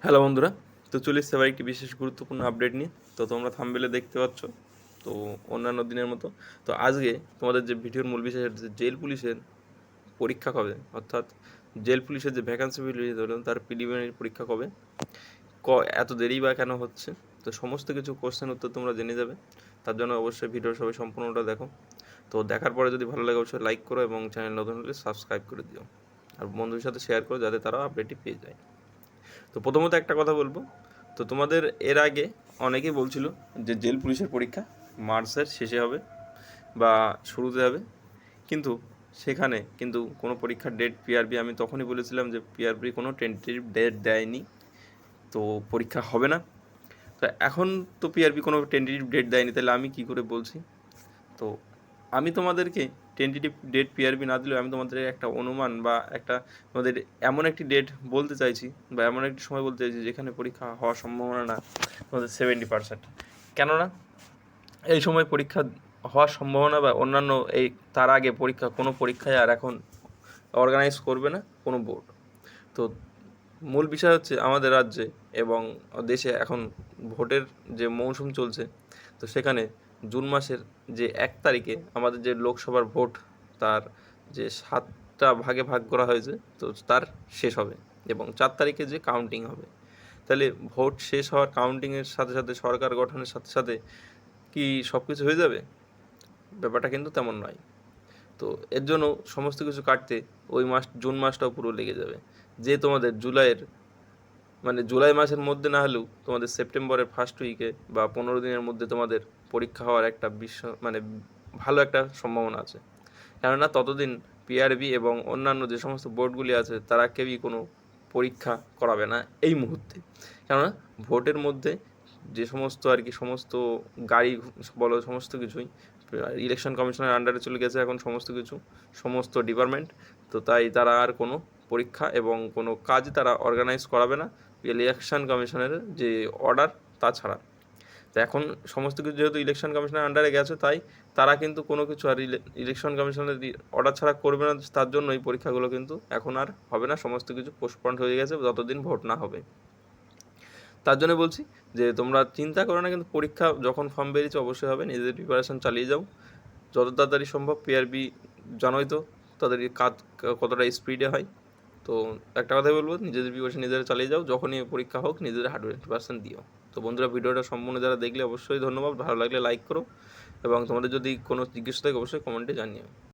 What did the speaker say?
Hello বন্ধুরা, তো চলে এসছে আবার একটি বিশেষ গুরুত্বপূর্ণ আপডেট নিয়ে। তো তোমরা থাম্বনেলে দেখতে পাচ্ছ, তো অন্যান্য দিনের মতো তো আজকে তোমাদের যে ভিডিওর মূল বিষয় হচ্ছে জেল পুলিশের পরীক্ষা কবে, অর্থাৎ জেল পুলিশের যে ভ্যাকান্সি বেরিয়ে ধরুন তার প্রিলিমিনারি পরীক্ষা কবে, এত দেরি বা কেন হচ্ছে। তো সমস্ত কিছু কোশ্চেন উত্তর তোমরা জেনে যাবে। তার জন্য অবশ্যই ভিডিওর সবাই সম্পূর্ণটা দেখো। তো দেখার পরে যদি ভালো লাগে অবশ্যই লাইক করো এবং চ্যানেল নতুন হলে সাবস্ক্রাইব করে দিও, আর বন্ধুদের সাথে শেয়ার করো যাতে তারাও আপডেটটি পেয়ে যায়। তো প্রথমত একটা কথা বলবো, তো তোমাদের এর আগে অনেকেই বলছিল যে জেল পুলিশের পরীক্ষা মার্চের শেষে হবে বা শুরুতে হবে, কিন্তু সেখানে কিন্তু কোনো পরীক্ষার ডেট পিআরবি, আমি তখনই বলেছিলাম যে পিআরবি কোনো টেন্টেটিভ ডেট দেয়নি, তো পরীক্ষা হবে না। তো এখন তো পিআরবি কোনো টেন্টেটিভ ডেট দেয়নি, তাহলে আমি কি করে বলছি? তো আমি তোমাদেরকে টেন্টেটিভ ডেট পিআরবি না দিলেও আমি তোমাদের একটা অনুমান বা একটা তোমাদের এমন একটি ডেট বলতে চাইছি বা এমন একটি সময় বলতে চাইছি যেখানে পরীক্ষা হওয়ার সম্ভাবনা না তোমাদের 70%। কেননা এই সময় পরীক্ষা হওয়ার সম্ভাবনা বা অন্যান্য এই তার আগে কোনো পরীক্ষায় আর এখন অর্গানাইজ করবে না কোনো বোর্ড। তো মূল বিষয় হচ্ছে আমাদের রাজ্যে এবং দেশে এখন ভোটের যে মৌসুম চলছে, তো সেখানে জুন মাসের যে 1 তারিখে আমাদের যে লোকসভার ভোট, তার যে 7টা ভাগে ভাগ করা হয়েছে, তো তার শেষ হবে এবং 4 তারিখে যে কাউন্টিং হবে। তাহলে ভোট শেষ হওয়ার কাউন্টিংয়ের সাথে সাথে সরকার গঠনের সাথে সাথে কি সব কিছু হয়ে যাবে? ব্যাপারটা কিন্তু তেমন নয়। তো এর জন্য সমস্ত কিছু কাটতে ওই জুন মাসটাও পুরো লেগে যাবে। যে তোমাদের জুলাই মাসের মধ্যে না হলেও তোমাদের সেপ্টেম্বরের ফার্স্ট উইকে বা 15 দিনের মধ্যে তোমাদের পরীক্ষা হওয়ার একটা ভালো একটা সম্ভাবনা আছে। কেননা ততদিন পিআরবি এবং অন্যান্য যে সমস্ত বোর্ডগুলি আছে তারা কেউই কোনো পরীক্ষা করাবে না এই মুহূর্তে। কেননা ভোটের মধ্যে যে সমস্ত আর কি সমস্ত গাড়ি বলো সমস্ত কিছুই ইলেকশন কমিশনের আন্ডারে চলে গেছে এখন সমস্ত কিছু, সমস্ত ডিপার্টমেন্ট। তো তাই তারা আর কোনো পরীক্ষা এবং কোনো কাজ তারা অর্গানাইজ করাবে না ইলেকশন কমিশনের যে অর্ডার তা ছাড়া। তো এখন সমস্ত কিছু যেহেতু ইলেকশন কমিশনের আন্ডারে গেছে, তাই তারা কিন্তু কোনো কিছু আর ইলেকশন কমিশনের অর্ডার ছাড়া করবে না। তার জন্য এই পরীক্ষাগুলো কিন্তু এখন আর হবে না, সমস্ত কিছু পোস্টপন্ড হয়ে গেছে যতদিন ভোট না হবে। তার জন্য বলছি যে তোমরা চিন্তা করো না, কিন্তু পরীক্ষা যখন ফর্ম বেরিয়েছে অবশ্যই হবে, নিজেদের প্রিপারেশন চালিয়ে যাও যত তাড়াতাড়ি সম্ভব। পিআরবি জানোই তো তাদের কাজ কতটা স্পিডে হয়। তো একটা কথাই বলবো, নিজেদের প্রিপারেশন নিজেরা চালিয়ে যাও, যখনই পরীক্ষা হোক নিজেদের 100% দিও। তো বন্ধুরা, ভিডিওটা সম্পূর্ণ যারা দেখলে অবশ্যই ধন্যবাদ, ভালো লাগলে লাইক করো এবং তোমাদের যদি কোনো জিজ্ঞেস থাকে অবশ্যই কমেন্টে জানিও।